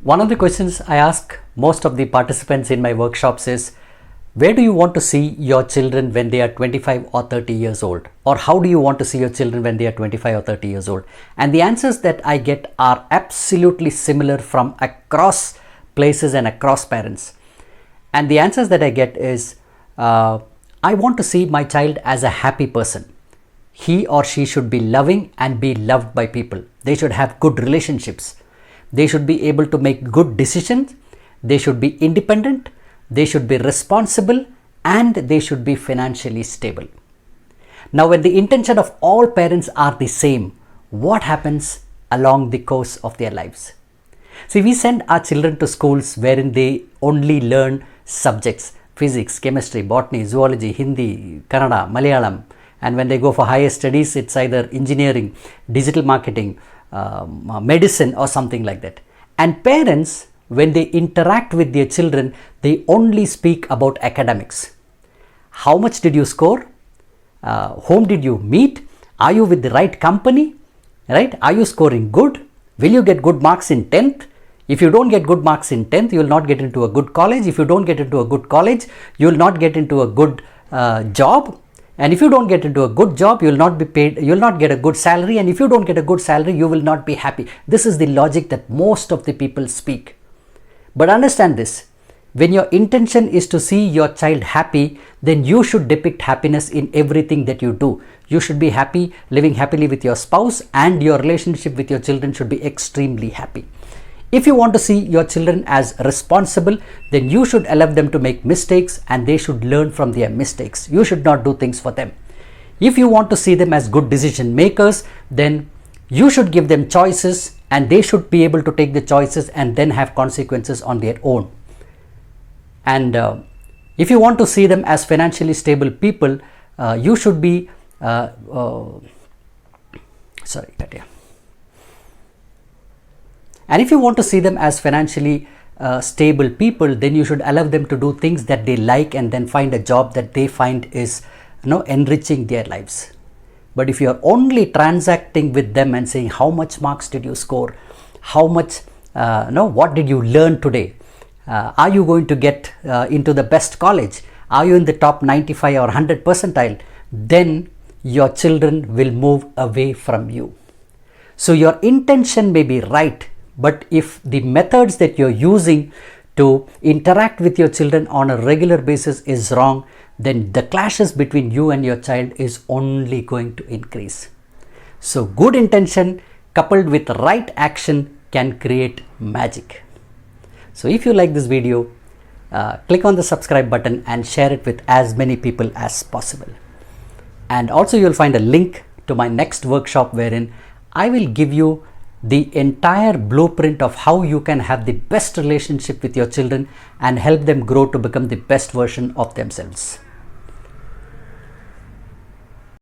One of the questions I ask most of the participants in my workshops is, where do you want to see your children when they are 25 or 30 years old? Or how do you want to see your children when they are 25 or 30 years old? And the answers that I get are absolutely similar from across places and across parents. And the answers that I get is, I want to see my child as a happy person. He or she should be loving and be loved by people. They should have good relationships. They should be able to make good decisions. They should be independent. They should be responsible, and they should be financially stable. Now, when the intention of all parents are the same, what happens along the course of their lives? See, we send our children to schools wherein they only learn subjects: physics, chemistry, botany, zoology, Hindi, Kannada, Malayalam. And when they go for higher studies, it's either engineering, digital marketing, medicine, or something like that. And parents, when they interact with their children, they only speak about academics. How much did you score? Whom did you meet? Are you with the right company? Right? Are you scoring good? Will you get good marks in 10th? If you don't get good marks in 10th, you will not get into a good college. If you don't get into a good college, you will not get into a good job. And if you don't get into a good job, you will not be paid, you will not get a good salary. And if you don't get a good salary, you will not be happy. This is the logic that most of the people speak. But understand this, when your intention is to see your child happy, then you should depict happiness in everything that you do. You should be happy, living happily with your spouse, and your relationship with your children should be extremely happy. If you want to see your children as responsible, then you should allow them to make mistakes and they should learn from their mistakes. You should not do things for them. If you want to see them as good decision makers, then you should give them choices and they should be able to take the choices and then have consequences on their own. And if you want to see them as financially stable people, you should be And if you want to see them as financially stable people, then you should allow them to do things that they like and then find a job that they find is enriching their lives. But if you are only transacting with them and saying, how much marks did you score? How much, what did you learn today? Are you going to get into the best college? Are you in the top 95 or 100 percentile? Then your children will move away from you. So your intention may be right, but if the methods that you're using to interact with your children on a regular basis is wrong, then the clashes between you and your child is only going to increase. So good intention coupled with right action can create magic. So if you like this video, click on the subscribe button and share it with as many people as possible. And also you'll find a link to my next workshop wherein I will give you the entire blueprint of how you can have the best relationship with your children and help them grow to become the best version of themselves.